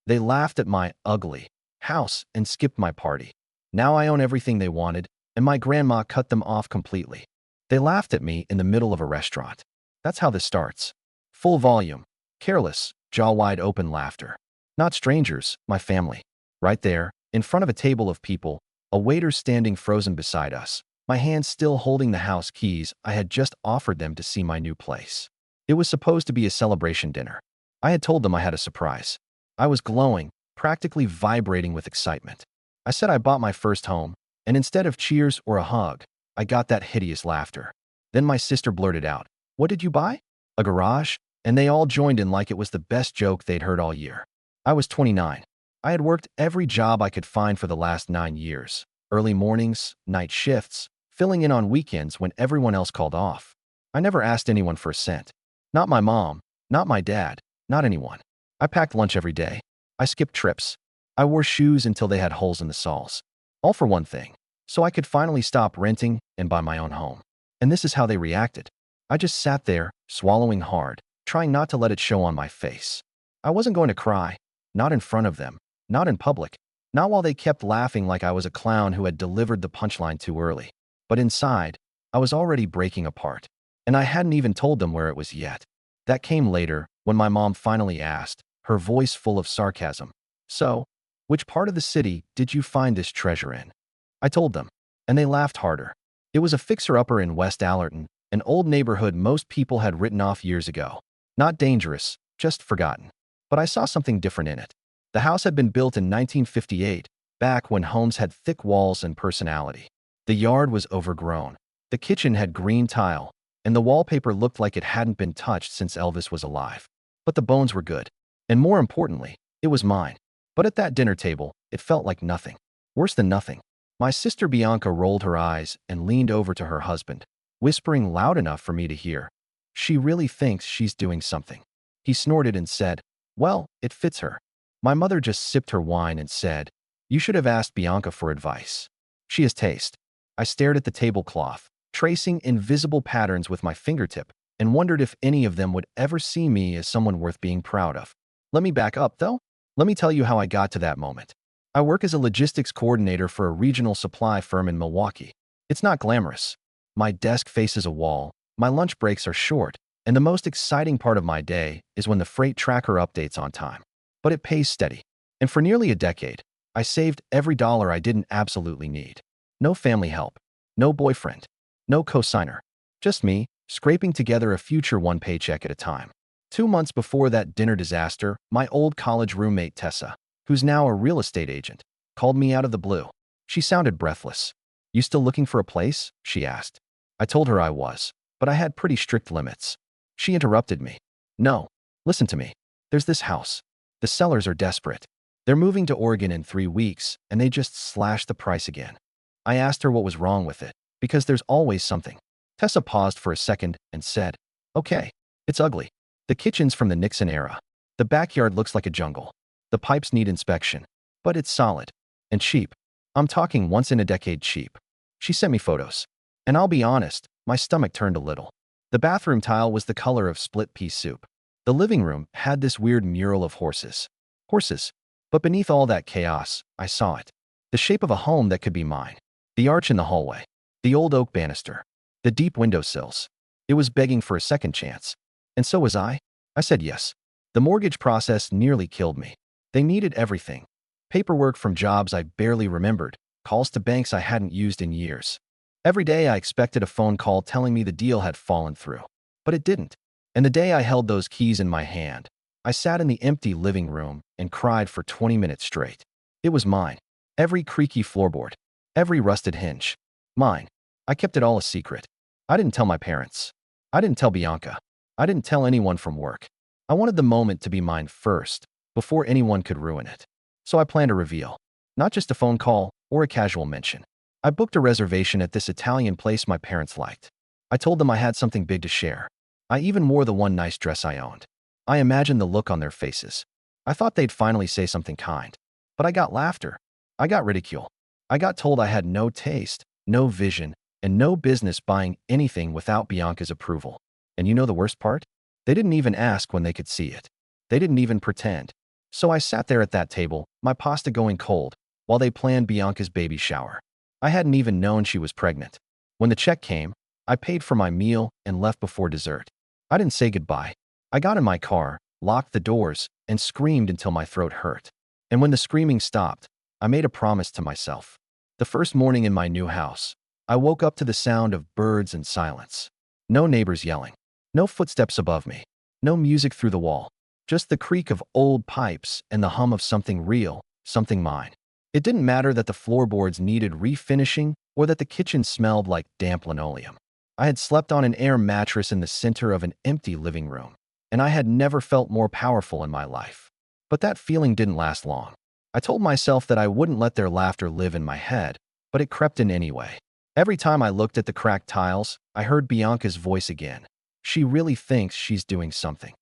They laughed at my ugly house and skipped my party. Now I own everything they wanted, and my grandma cut them off completely. They laughed at me in the middle of a restaurant. That's how this starts. Full volume, careless, jaw wide open laughter. Not strangers, my family. Right there, in front of a table of people, a waiter standing frozen beside us, my hand still holding the house keys I had just offered them to see my new place. It was supposed to be a celebration dinner. I had told them I had a surprise. I was glowing, practically vibrating with excitement. I said I bought my first home, and instead of cheers or a hug, I got that hideous laughter. Then my sister blurted out, "What did you buy?" "A garage?" And they all joined in like it was the best joke they'd heard all year. I was 29. I had worked every job I could find for the last 9 years. Early mornings, night shifts, filling in on weekends when everyone else called off. I never asked anyone for a cent. Not my mom, not my dad, not anyone. I packed lunch every day. I skipped trips. I wore shoes until they had holes in the soles. All for one thing, so I could finally stop renting and buy my own home. And this is how they reacted. I just sat there, swallowing hard, trying not to let it show on my face. I wasn't going to cry, not in front of them, not in public, not while they kept laughing like I was a clown who had delivered the punchline too early. But inside, I was already breaking apart, and I hadn't even told them where it was yet. That came later, when my mom finally asked, her voice full of sarcasm, "So, which part of the city did you find this treasure in?" I told them, and they laughed harder. It was a fixer-upper in West Allerton, an old neighborhood most people had written off years ago. Not dangerous, just forgotten. But I saw something different in it. The house had been built in 1958, back when homes had thick walls and personality. The yard was overgrown. The kitchen had green tile, and the wallpaper looked like it hadn't been touched since Elvis was alive. But the bones were good. And more importantly, it was mine. But at that dinner table, it felt like nothing. Worse than nothing. My sister Bianca rolled her eyes and leaned over to her husband, whispering loud enough for me to hear. "She really thinks she's doing something." He snorted and said, "Well, it fits her." My mother just sipped her wine and said, "You should have asked Bianca for advice. She has taste." I stared at the tablecloth, tracing invisible patterns with my fingertip, and wondered if any of them would ever see me as someone worth being proud of. Let me back up, though. Let me tell you how I got to that moment. I work as a logistics coordinator for a regional supply firm in Milwaukee. It's not glamorous. My desk faces a wall, my lunch breaks are short, and the most exciting part of my day is when the freight tracker updates on time. But it pays steady. And for nearly a decade, I saved every dollar I didn't absolutely need. No family help, no boyfriend, no cosigner. Just me, scraping together a future one paycheck at a time. 2 months before that dinner disaster, my old college roommate Tessa, who's now a real estate agent, called me out of the blue. She sounded breathless. "You still looking for a place?" she asked. I told her I was, but I had pretty strict limits. She interrupted me. "No, listen to me. There's this house. The sellers are desperate. They're moving to Oregon in 3 weeks, and they just slashed the price again." I asked her what was wrong with it, because there's always something. Tessa paused for a second and said, "Okay, it's ugly. The kitchen's from the Nixon era. The backyard looks like a jungle. The pipes need inspection. But it's solid. And cheap. I'm talking once-in-a-decade cheap." She sent me photos. And I'll be honest, my stomach turned a little. The bathroom tile was the color of split pea soup. The living room had this weird mural of horses. Horses. But beneath all that chaos, I saw it. The shape of a home that could be mine. The arch in the hallway. The old oak banister. The deep windowsills. It was begging for a second chance. And so was I. I said yes. The mortgage process nearly killed me. They needed everything. Paperwork from jobs I barely remembered, calls to banks I hadn't used in years. Every day I expected a phone call telling me the deal had fallen through. But it didn't. And the day I held those keys in my hand, I sat in the empty living room and cried for 20 minutes straight. It was mine. Every creaky floorboard. Every rusted hinge. Mine. I kept it all a secret. I didn't tell my parents. I didn't tell Bianca. I didn't tell anyone from work. I wanted the moment to be mine first, before anyone could ruin it. So I planned a reveal. Not just a phone call or a casual mention. I booked a reservation at this Italian place my parents liked. I told them I had something big to share. I even wore the one nice dress I owned. I imagined the look on their faces. I thought they'd finally say something kind. But I got laughter. I got ridicule. I got told I had no taste, no vision, and no business buying anything without Bianca's approval. And you know the worst part? They didn't even ask when they could see it. They didn't even pretend. So I sat there at that table, my pasta going cold, while they planned Bianca's baby shower. I hadn't even known she was pregnant. When the check came, I paid for my meal and left before dessert. I didn't say goodbye. I got in my car, locked the doors, and screamed until my throat hurt. And when the screaming stopped, I made a promise to myself. The first morning in my new house, I woke up to the sound of birds and silence. No neighbors yelling. No footsteps above me. No music through the wall. Just the creak of old pipes and the hum of something real, something mine. It didn't matter that the floorboards needed refinishing or that the kitchen smelled like damp linoleum. I had slept on an air mattress in the center of an empty living room, and I had never felt more powerful in my life. But that feeling didn't last long. I told myself that I wouldn't let their laughter live in my head, but it crept in anyway. Every time I looked at the cracked tiles, I heard Bianca's voice again. She really thinks she's doing something.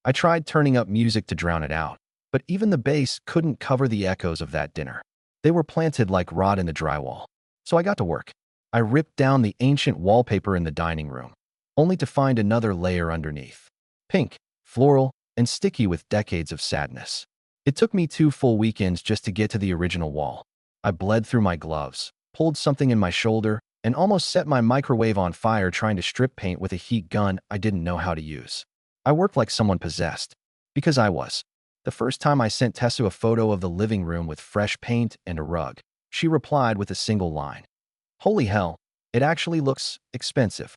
I tried turning up music to drown it out, but even the bass couldn't cover the echoes of that dinner. They were planted like rot in the drywall. So I got to work. I ripped down the ancient wallpaper in the dining room, only to find another layer underneath. Pink, floral, and sticky with decades of sadness. It took me 2 full weekends just to get to the original wall. I bled through my gloves, pulled something in my shoulder, and almost set my microwave on fire trying to strip paint with a heat gun I didn't know how to use. I worked like someone possessed. Because I was. The first time I sent Tessa a photo of the living room with fresh paint and a rug, she replied with a single line. Holy hell, it actually looks expensive.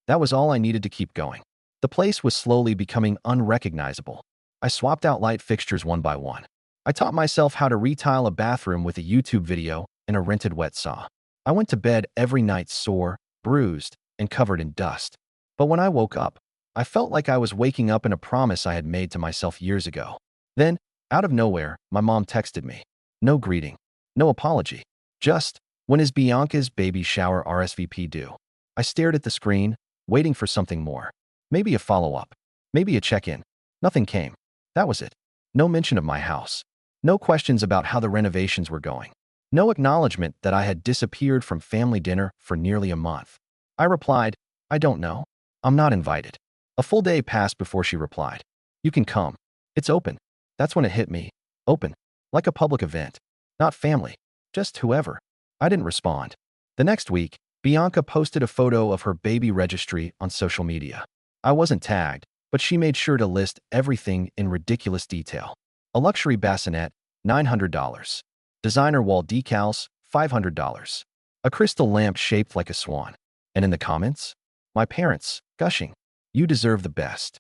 That was all I needed to keep going. The place was slowly becoming unrecognizable. I swapped out light fixtures one by one. I taught myself how to retile a bathroom with a YouTube video and a rented wet saw. I went to bed every night sore, bruised, and covered in dust. But when I woke up, I felt like I was waking up in a promise I had made to myself years ago. Then, out of nowhere, my mom texted me. No greeting. No apology. Just, when is Bianca's baby shower RSVP due? I stared at the screen, waiting for something more. Maybe a follow-up. Maybe a check-in. Nothing came. That was it. No mention of my house. No questions about how the renovations were going. No acknowledgement that I had disappeared from family dinner for nearly a month. I replied, I don't know. I'm not invited. A full day passed before she replied. You can come. It's open. That's when it hit me. Open. Like a public event. Not family. Just whoever. I didn't respond. The next week, Bianca posted a photo of her baby registry on social media. I wasn't tagged, but she made sure to list everything in ridiculous detail. A luxury bassinet, $900. Designer wall decals, $500. A crystal lamp shaped like a swan. And in the comments? My parents, gushing. You deserve the best.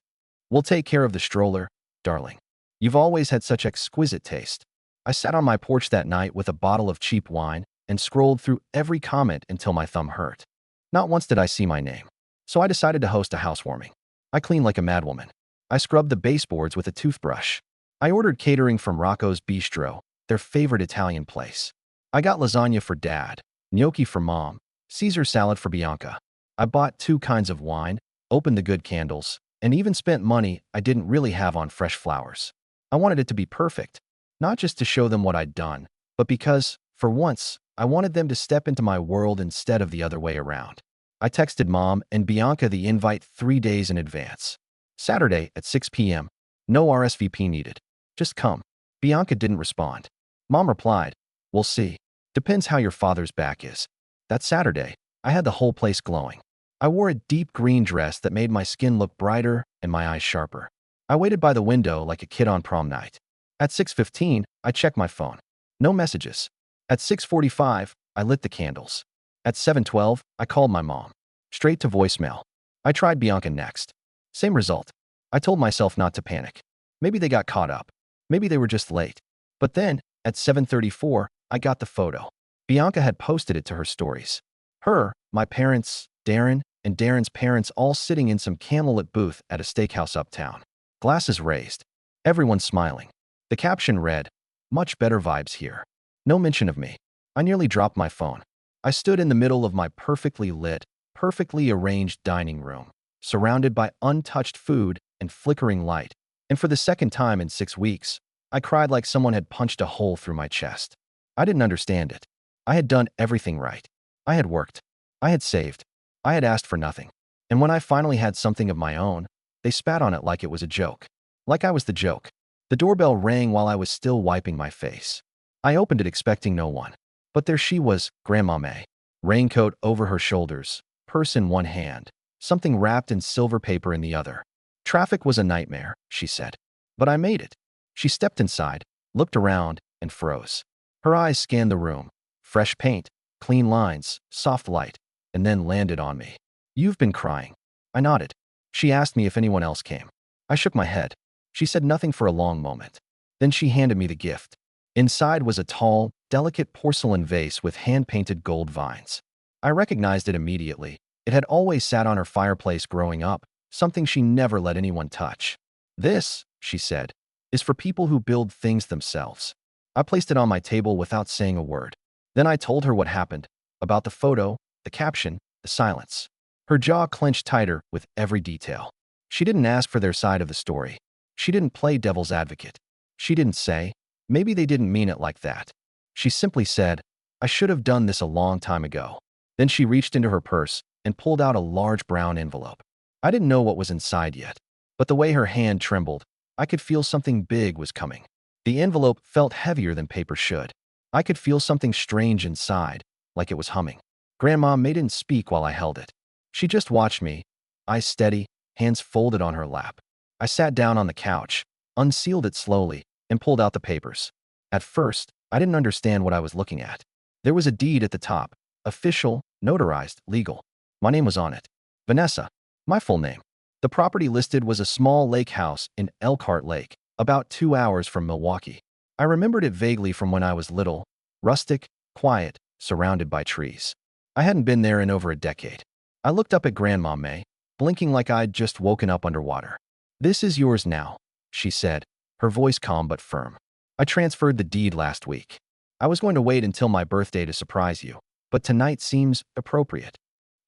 We'll take care of the stroller, darling. You've always had such exquisite taste. I sat on my porch that night with a bottle of cheap wine and scrolled through every comment until my thumb hurt. Not once did I see my name. So I decided to host a housewarming. I cleaned like a madwoman. I scrubbed the baseboards with a toothbrush. I ordered catering from Rocco's Bistro, their favorite Italian place. I got lasagna for Dad, gnocchi for Mom, Caesar salad for Bianca. I bought 2 kinds of wine, opened the good candles, and even spent money I didn't really have on fresh flowers. I wanted it to be perfect, not just to show them what I'd done, but because, for once, I wanted them to step into my world instead of the other way around. I texted Mom and Bianca the invite 3 days in advance. Saturday at 6 p.m. No RSVP needed. Just come. Bianca didn't respond. Mom replied, we'll see. Depends how your father's back is. That Saturday, I had the whole place glowing. I wore a deep green dress that made my skin look brighter and my eyes sharper. I waited by the window like a kid on prom night. At 6:15, I checked my phone. No messages. At 6:45, I lit the candles. At 7:12, I called my mom. Straight to voicemail. I tried Bianca next. Same result. I told myself not to panic. Maybe they got caught up. Maybe they were just late. But then, at 7:34, I got the photo. Bianca had posted it to her stories. Her, my parents, Darren, and Darren's parents all sitting in some candlelit booth at a steakhouse uptown. Glasses raised. Everyone smiling. The caption read, much better vibes here. No mention of me. I nearly dropped my phone. I stood in the middle of my perfectly lit, perfectly arranged dining room, surrounded by untouched food and flickering light. And for the second time in 6 weeks, I cried like someone had punched a hole through my chest. I didn't understand it. I had done everything right. I had worked. I had saved. I had asked for nothing. And when I finally had something of my own, they spat on it like it was a joke. Like I was the joke. The doorbell rang while I was still wiping my face. I opened it expecting no one. But there she was, Grandma May. Raincoat over her shoulders, purse in one hand, something wrapped in silver paper in the other. Traffic was a nightmare, she said. But I made it. She stepped inside, looked around, and froze. Her eyes scanned the room. Fresh paint, clean lines, soft light, and then landed on me. You've been crying. I nodded. She asked me if anyone else came. I shook my head. She said nothing for a long moment. Then she handed me the gift. Inside was a tall, delicate porcelain vase with hand-painted gold vines. I recognized it immediately. It had always sat on her fireplace growing up, something she never let anyone touch. This, she said, is for people who build things themselves. I placed it on my table without saying a word. Then I told her what happened, about the photo, the caption, the silence. Her jaw clenched tighter with every detail. She didn't ask for their side of the story. She didn't play devil's advocate. She didn't say, maybe they didn't mean it like that. She simply said, I should have done this a long time ago. Then she reached into her purse and pulled out a large brown envelope. I didn't know what was inside yet, but the way her hand trembled, I could feel something big was coming. The envelope felt heavier than paper should. I could feel something strange inside, like it was humming. Grandma May didn't speak while I held it. She just watched me, eyes steady, hands folded on her lap. I sat down on the couch, unsealed it slowly, and pulled out the papers. At first, I didn't understand what I was looking at. There was a deed at the top, official, notarized, legal. My name was on it. Vanessa, my full name. The property listed was a small lake house in Elkhart Lake, about 2 hours from Milwaukee. I remembered it vaguely from when I was little, rustic, quiet, surrounded by trees. I hadn't been there in over a decade. I looked up at Grandma May, blinking like I'd just woken up underwater. This is yours now, she said, her voice calm but firm. I transferred the deed last week. I was going to wait until my birthday to surprise you, but tonight seems appropriate.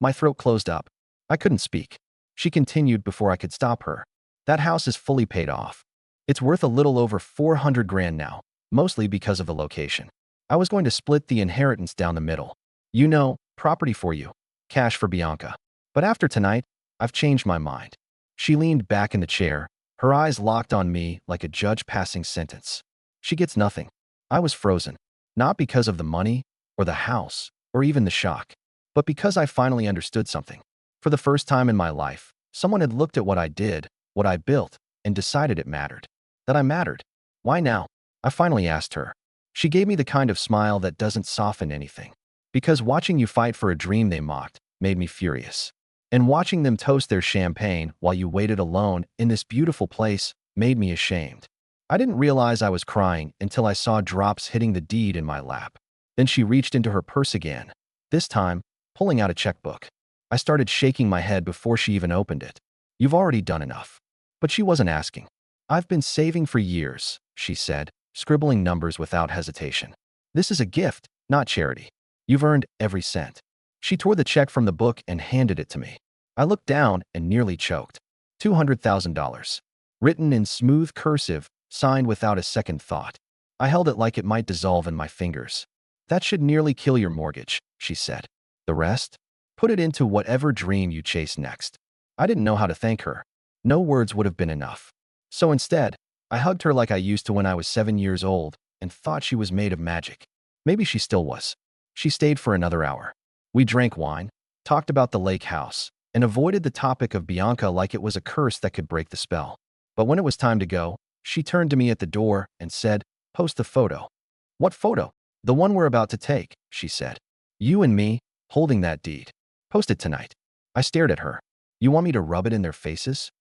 My throat closed up. I couldn't speak. She continued before I could stop her. That house is fully paid off. It's worth a little over 400 grand now, mostly because of the location. I was going to split the inheritance down the middle. You know, property for you, cash for Bianca. But after tonight, I've changed my mind. She leaned back in the chair, her eyes locked on me like a judge passing sentence. She gets nothing. I was frozen, not because of the money, or the house, or even the shock, but because I finally understood something. For the first time in my life, someone had looked at what I did, what I built, and decided it mattered. That I mattered. Why now? I finally asked her. She gave me the kind of smile that doesn't soften anything. Because watching you fight for a dream they mocked made me furious. And watching them toast their champagne while you waited alone in this beautiful place made me ashamed. I didn't realize I was crying until I saw drops hitting the deed in my lap. Then she reached into her purse again, this time pulling out a checkbook. I started shaking my head before she even opened it. You've already done enough. But she wasn't asking. I've been saving for years, she said, scribbling numbers without hesitation. This is a gift, not charity. You've earned every cent. She tore the check from the book and handed it to me. I looked down and nearly choked. $200,000. Written in smooth cursive, signed without a second thought. I held it like it might dissolve in my fingers. That should nearly kill your mortgage, she said. The rest? Put it into whatever dream you chase next. I didn't know how to thank her. No words would have been enough. So instead, I hugged her like I used to when I was 7 years old and thought she was made of magic. Maybe she still was. She stayed for another hour. We drank wine, talked about the lake house, and avoided the topic of Bianca like it was a curse that could break the spell. But when it was time to go, she turned to me at the door and said, "Post the photo." "What photo?" "The one we're about to take," she said. "You and me, holding that deed. Post it tonight." I stared at her. "You want me to rub it in their faces?"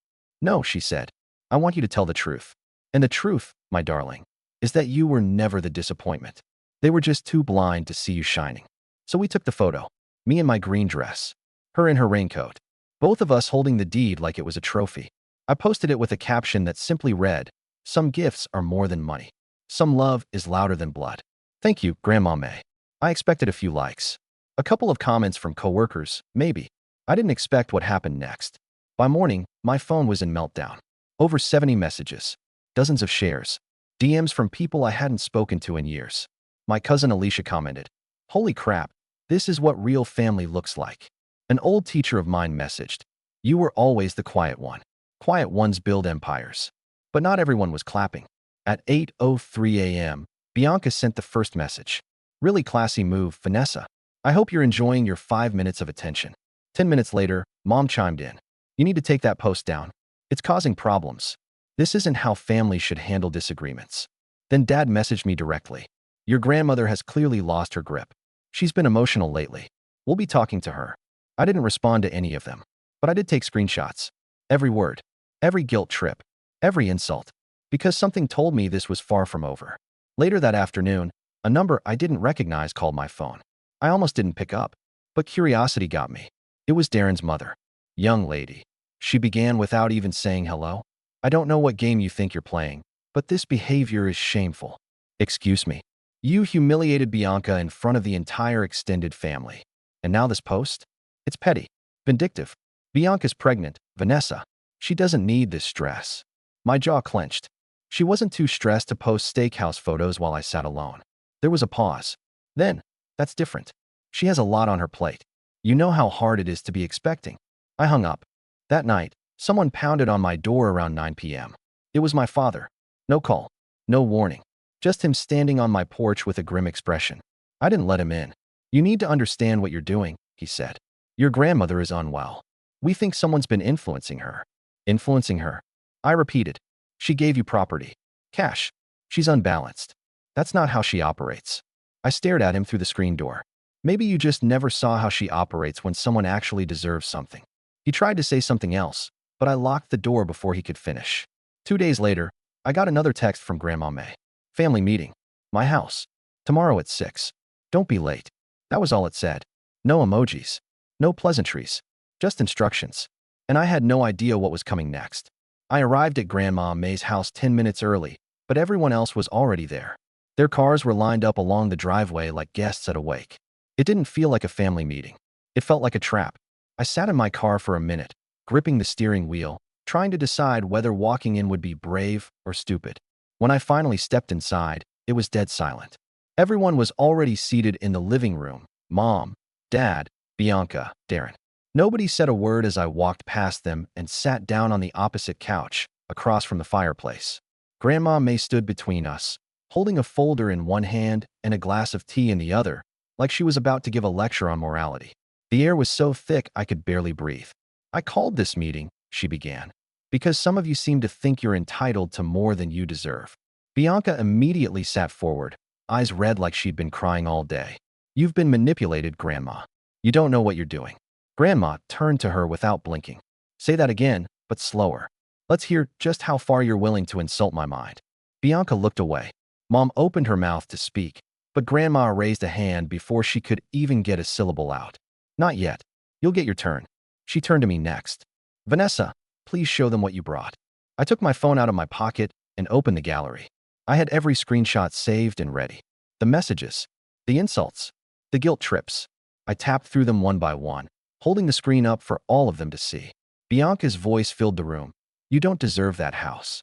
"No," she said. "I want you to tell the truth. And the truth, my darling, is that you were never the disappointment. They were just too blind to see you shining." So we took the photo. Me in my green dress. Her in her raincoat. Both of us holding the deed like it was a trophy. I posted it with a caption that simply read, "Some gifts are more than money. Some love is louder than blood. Thank you, Grandma May." I expected a few likes. A couple of comments from coworkers, maybe. I didn't expect what happened next. By morning, my phone was in meltdown. Over 70 messages. Dozens of shares. DMs from people I hadn't spoken to in years. My cousin Alicia commented, "Holy crap, this is what real family looks like." An old teacher of mine messaged, "You were always the quiet one. Quiet ones build empires." But not everyone was clapping. At 8:03 a.m., Bianca sent the first message. Really classy move, Vanessa. I hope you're enjoying your 5 minutes of attention. 10 minutes later, Mom chimed in. You need to take that post down. It's causing problems. This isn't how families should handle disagreements. Then Dad messaged me directly. Your grandmother has clearly lost her grip. She's been emotional lately. We'll be talking to her. I didn't respond to any of them, but I did take screenshots. Every word, every guilt trip, every insult, because something told me this was far from over. Later that afternoon, a number I didn't recognize called my phone. I almost didn't pick up, but curiosity got me. It was Darren's mother. Young lady. She began without even saying hello. I don't know what game you think you're playing, but this behavior is shameful. Excuse me. You humiliated Bianca in front of the entire extended family. And now this post? It's petty. Vindictive. Bianca's pregnant, Vanessa. She doesn't need this stress. My jaw clenched. She wasn't too stressed to post steakhouse photos while I sat alone. There was a pause. Then, that's different. She has a lot on her plate. You know how hard it is to be expecting. I hung up. That night, someone pounded on my door around 9 p.m. It was my father. No call. No warning. Just him standing on my porch with a grim expression. I didn't let him in. You need to understand what you're doing, he said. Your grandmother is unwell. We think someone's been influencing her. Influencing her? I repeated. She gave you property. Cash. She's unbalanced. That's not how she operates. I stared at him through the screen door. Maybe you just never saw how she operates when someone actually deserves something. He tried to say something else, but I locked the door before he could finish. 2 days later, I got another text from Grandma May. Family meeting. My house. Tomorrow at 6. Don't be late. That was all it said. No emojis. No pleasantries. Just instructions. And I had no idea what was coming next. I arrived at Grandma May's house 10 minutes early, but everyone else was already there. Their cars were lined up along the driveway like guests at a wake. It didn't feel like a family meeting. It felt like a trap. I sat in my car for a minute, gripping the steering wheel, trying to decide whether walking in would be brave or stupid. When I finally stepped inside, it was dead silent. Everyone was already seated in the living room. Mom, Dad, Bianca, Darren. Nobody said a word as I walked past them and sat down on the opposite couch, across from the fireplace. Grandma May stood between us, holding a folder in one hand and a glass of tea in the other, like she was about to give a lecture on morality. The air was so thick I could barely breathe. I called this meeting, she began, because some of you seem to think you're entitled to more than you deserve. Bianca immediately sat forward, eyes red like she'd been crying all day. You've been manipulated, Grandma. You don't know what you're doing. Grandma turned to her without blinking. Say that again, but slower. Let's hear just how far you're willing to insult my mind. Bianca looked away. Mom opened her mouth to speak, but Grandma raised a hand before she could even get a syllable out. Not yet. You'll get your turn. She turned to me next. Vanessa, please show them what you brought. I took my phone out of my pocket and opened the gallery. I had every screenshot saved and ready. The messages, the insults, the guilt trips. I tapped through them one by one, holding the screen up for all of them to see. Bianca's voice filled the room. You don't deserve that house.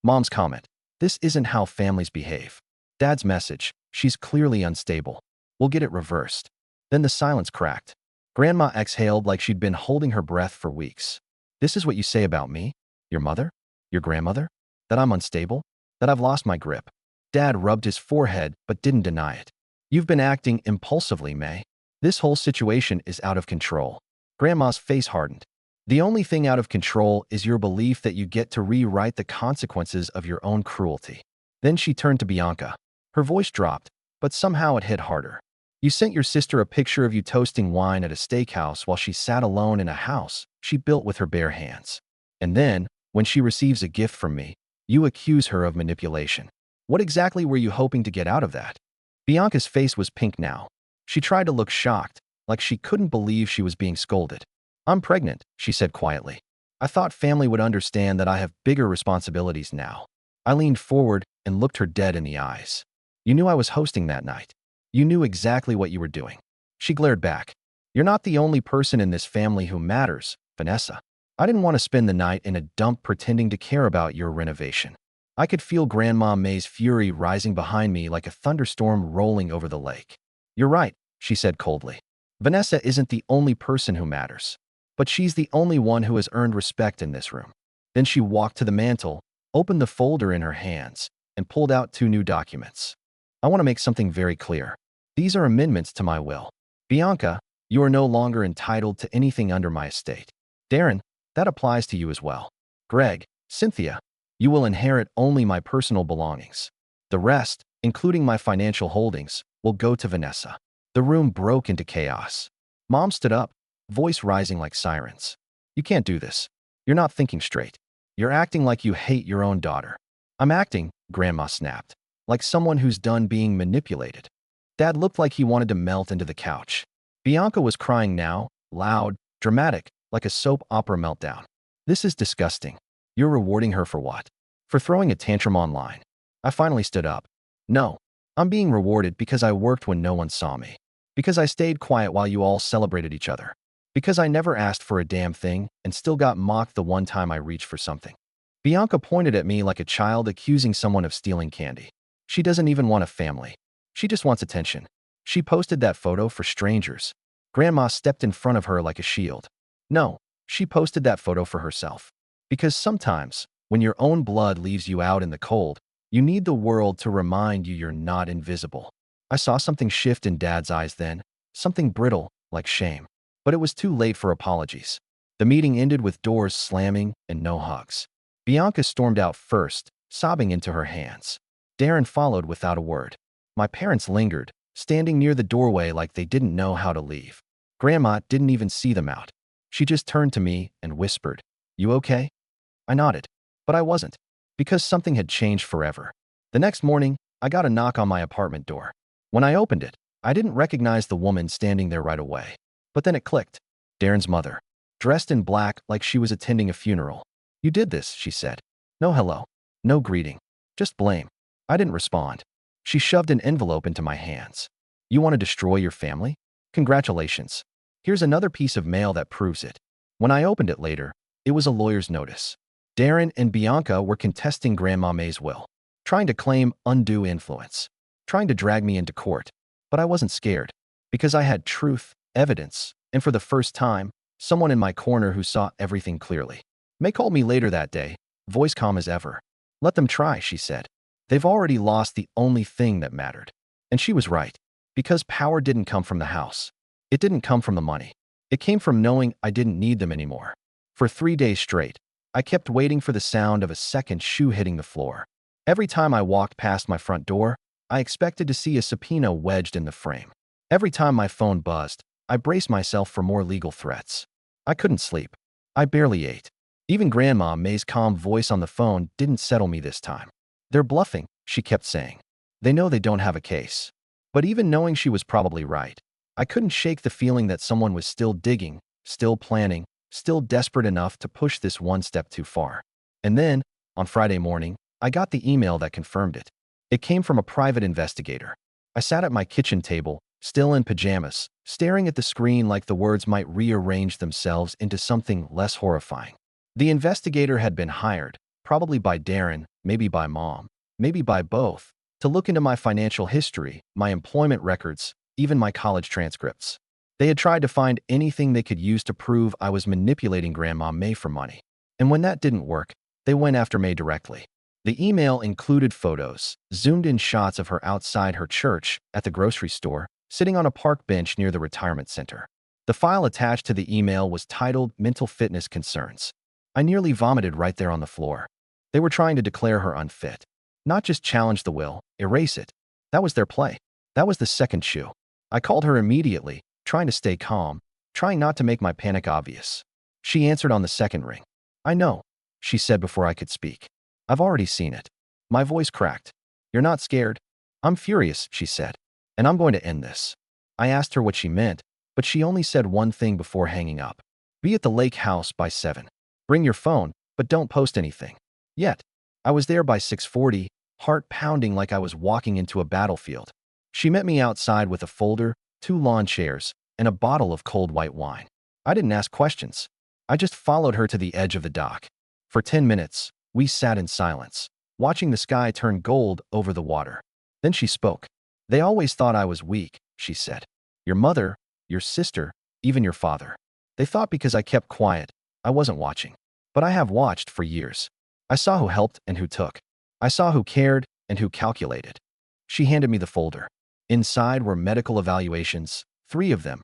Mom's comment. This isn't how families behave. Dad's message. She's clearly unstable. We'll get it reversed. Then the silence cracked. Grandma exhaled like she'd been holding her breath for weeks. This is what you say about me? Your mother? Your grandmother? That I'm unstable? That I've lost my grip? Dad rubbed his forehead but didn't deny it. You've been acting impulsively, May. This whole situation is out of control. Grandma's face hardened. The only thing out of control is your belief that you get to rewrite the consequences of your own cruelty. Then she turned to Bianca. Her voice dropped, but somehow it hit harder. You sent your sister a picture of you toasting wine at a steakhouse while she sat alone in a house she built with her bare hands. And then, when she receives a gift from me, you accuse her of manipulation. What exactly were you hoping to get out of that? Bianca's face was pink now. She tried to look shocked, like she couldn't believe she was being scolded. I'm pregnant, she said quietly. I thought family would understand that I have bigger responsibilities now. I leaned forward and looked her dead in the eyes. You knew I was hosting that night. You knew exactly what you were doing. She glared back. You're not the only person in this family who matters, Vanessa. I didn't want to spend the night in a dump pretending to care about your renovation. I could feel Grandma May's fury rising behind me like a thunderstorm rolling over the lake. You're right, she said coldly. Vanessa isn't the only person who matters. But she's the only one who has earned respect in this room. Then she walked to the mantel, opened the folder in her hands, and pulled out 2 new documents. I want to make something very clear. These are amendments to my will. Bianca, you are no longer entitled to anything under my estate. Darren, that applies to you as well. Greg, Cynthia, you will inherit only my personal belongings. The rest, including my financial holdings, will go to Vanessa. The room broke into chaos. Mom stood up, voice rising like sirens. You can't do this. You're not thinking straight. You're acting like you hate your own daughter. I'm acting, Grandma snapped, like someone who's done being manipulated. Dad looked like he wanted to melt into the couch. Bianca was crying now, loud, dramatic, like a soap opera meltdown. This is disgusting. You're rewarding her for what? For throwing a tantrum online. I finally stood up. No, I'm being rewarded because I worked when no one saw me. Because I stayed quiet while you all celebrated each other. Because I never asked for a damn thing and still got mocked the one time I reached for something. Bianca pointed at me like a child accusing someone of stealing candy. She doesn't even want a family. She just wants attention. She posted that photo for strangers. Grandma stepped in front of her like a shield. No, she posted that photo for herself. Because sometimes, when your own blood leaves you out in the cold, you need the world to remind you you're not invisible. I saw something shift in Dad's eyes then, something brittle, like shame. But it was too late for apologies. The meeting ended with doors slamming and no hugs. Bianca stormed out first, sobbing into her hands. Darren followed without a word. My parents lingered, standing near the doorway like they didn't know how to leave. Grandma didn't even see them out. She just turned to me and whispered, "You okay?" I nodded. But I wasn't. Because something had changed forever. The next morning, I got a knock on my apartment door. When I opened it, I didn't recognize the woman standing there right away. But then it clicked. Darren's mother. Dressed in black like she was attending a funeral. "You did this," she said. "No hello. No greeting. Just blame." I didn't respond. She shoved an envelope into my hands. "You want to destroy your family? Congratulations. Here's another piece of mail that proves it." When I opened it later, it was a lawyer's notice. Darren and Bianca were contesting Grandma May's will, trying to claim undue influence, trying to drag me into court. But I wasn't scared, because I had truth, evidence, and for the first time, someone in my corner who saw everything clearly. May called me later that day, voice calm as ever. "Let them try," she said. "They've already lost the only thing that mattered." And she was right, because power didn't come from the house. It didn't come from the money. It came from knowing I didn't need them anymore. For 3 days straight, I kept waiting for the sound of a second shoe hitting the floor. Every time I walked past my front door, I expected to see a subpoena wedged in the frame. Every time my phone buzzed, I braced myself for more legal threats. I couldn't sleep. I barely ate. Even Grandma May's calm voice on the phone didn't settle me this time. "They're bluffing," she kept saying. "They know they don't have a case." But even knowing she was probably right, I couldn't shake the feeling that someone was still digging, still planning, still desperate enough to push this one step too far. And then, on Friday morning, I got the email that confirmed it. It came from a private investigator. I sat at my kitchen table, still in pajamas, staring at the screen like the words might rearrange themselves into something less horrifying. The investigator had been hired, probably by Darren, maybe by Mom, maybe by both, to look into my financial history, my employment records, even my college transcripts. They had tried to find anything they could use to prove I was manipulating Grandma May for money. And when that didn't work, they went after May directly. The email included photos, zoomed-in shots of her outside her church, at the grocery store, sitting on a park bench near the retirement center. The file attached to the email was titled Mental Fitness Concerns. I nearly vomited right there on the floor. They were trying to declare her unfit. Not just challenge the will, erase it. That was their play. That was the second shoe. I called her immediately, trying to stay calm, trying not to make my panic obvious. She answered on the second ring. "I know," she said before I could speak. "I've already seen it." My voice cracked. "You're not scared?" "I'm furious," she said. "And I'm going to end this." I asked her what she meant, but she only said one thing before hanging up. "Be at the lake house by 7. Bring your phone, but don't post anything." Yet, I was there by 6:40, heart pounding like I was walking into a battlefield. She met me outside with a folder, 2 lawn chairs, and a bottle of cold white wine. I didn't ask questions. I just followed her to the edge of the dock. For 10 minutes, we sat in silence, watching the sky turn gold over the water. Then she spoke. "They always thought I was weak," she said. "Your mother, your sister, even your father. They thought because I kept quiet, I wasn't watching. But I have watched for years. I saw who helped and who took. I saw who cared and who calculated. She handed me the folder. Inside were medical evaluations, 3 of them,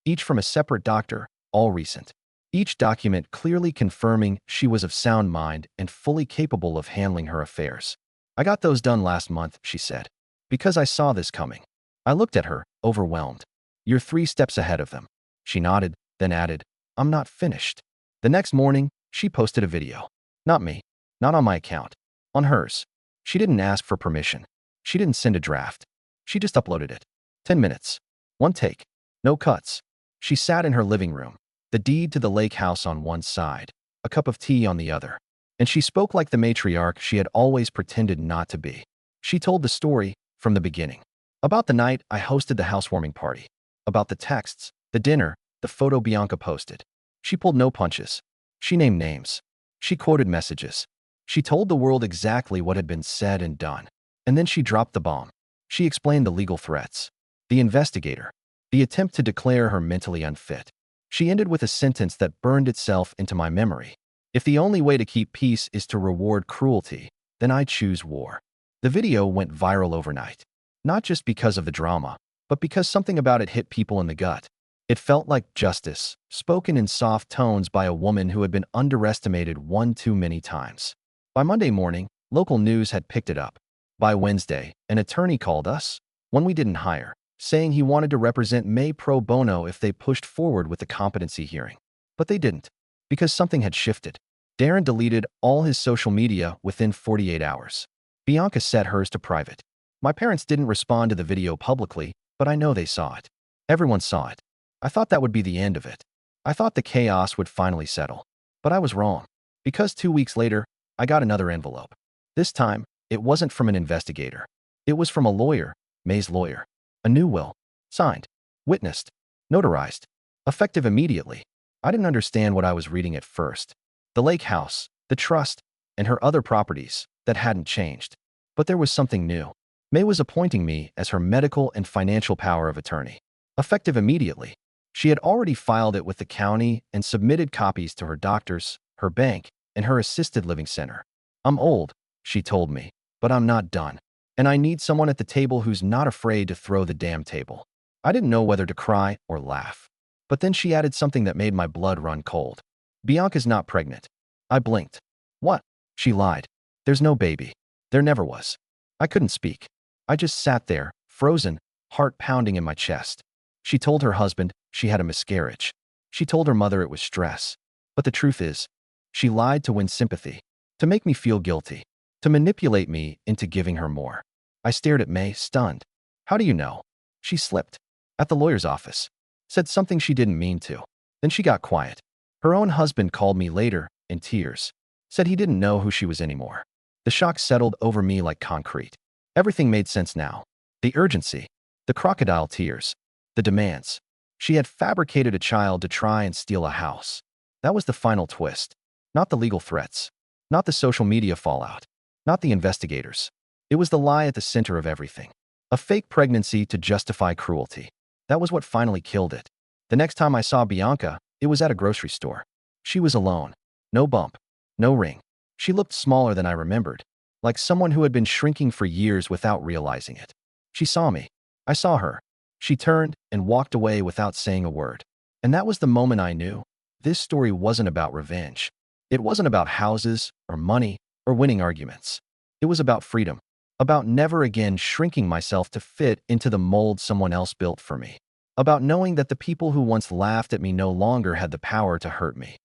each from a separate doctor, all recent. Each document clearly confirming she was of sound mind and fully capable of handling her affairs. I got those done last month, she said, because I saw this coming. I looked at her, overwhelmed. You're 3 steps ahead of them. She nodded, then added, I'm not finished. The next morning, she posted a video. Not me. Not on my account. On hers. She didn't ask for permission. She didn't send a draft. She just uploaded it. 10 minutes. 1 take. No cuts. She sat in her living room, the deed to the lake house on one side, a cup of tea on the other. And she spoke like the matriarch she had always pretended not to be. She told the story from the beginning. About the night I hosted the housewarming party. About the texts, the dinner, the photo Bianca posted. She pulled no punches. She named names. She quoted messages. She told the world exactly what had been said and done. And then she dropped the bomb. She explained the legal threats, the investigator, the attempt to declare her mentally unfit. She ended with a sentence that burned itself into my memory. If the only way to keep peace is to reward cruelty, then I choose war. The video went viral overnight. Not just because of the drama, but because something about it hit people in the gut. It felt like justice, spoken in soft tones by a woman who had been underestimated one too many times. By Monday morning, local news had picked it up. By Wednesday, an attorney called us, one we didn't hire, saying he wanted to represent May pro bono if they pushed forward with the competency hearing. But they didn't, because something had shifted. Darren deleted all his social media within 48 hours. Bianca set hers to private. My parents didn't respond to the video publicly, but I know they saw it. Everyone saw it. I thought that would be the end of it. I thought the chaos would finally settle. But I was wrong. Because 2 weeks later, I got another envelope. This time, it wasn't from an investigator. It was from a lawyer, May's lawyer. A new will. Signed. Witnessed. Notarized. Effective immediately. I didn't understand what I was reading at first. The lake house, the trust, and her other properties that hadn't changed. But there was something new. May was appointing me as her medical and financial power of attorney. Effective immediately. She had already filed it with the county and submitted copies to her doctors, her bank, and her assisted living center. I'm old, she told me, but I'm not done. And I need someone at the table who's not afraid to throw the damn table. I didn't know whether to cry or laugh. But then she added something that made my blood run cold. Bianca's not pregnant. I blinked. What? She lied. There's no baby. There never was. I couldn't speak. I just sat there, frozen, heart pounding in my chest. She told her husband she had a miscarriage. She told her mother it was stress. But the truth is, she lied to win sympathy, to make me feel guilty, to manipulate me into giving her more. I stared at May, stunned. How do you know? She slipped. At the lawyer's office. Said something she didn't mean to. Then she got quiet. Her own husband called me later, in tears. Said he didn't know who she was anymore. The shock settled over me like concrete. Everything made sense now. The urgency. The crocodile tears. The demands. She had fabricated a child to try and steal a house. That was the final twist. Not the legal threats. Not the social media fallout. Not the investigators. It was the lie at the center of everything. A fake pregnancy to justify cruelty. That was what finally killed it. The next time I saw Bianca, it was at a grocery store. She was alone. No bump. No ring. She looked smaller than I remembered, like someone who had been shrinking for years without realizing it. She saw me. I saw her. She turned and walked away without saying a word. And that was the moment I knew. This story wasn't about revenge. It wasn't about houses or money or winning arguments. It was about freedom. About never again shrinking myself to fit into the mold someone else built for me. About knowing that the people who once laughed at me no longer had the power to hurt me.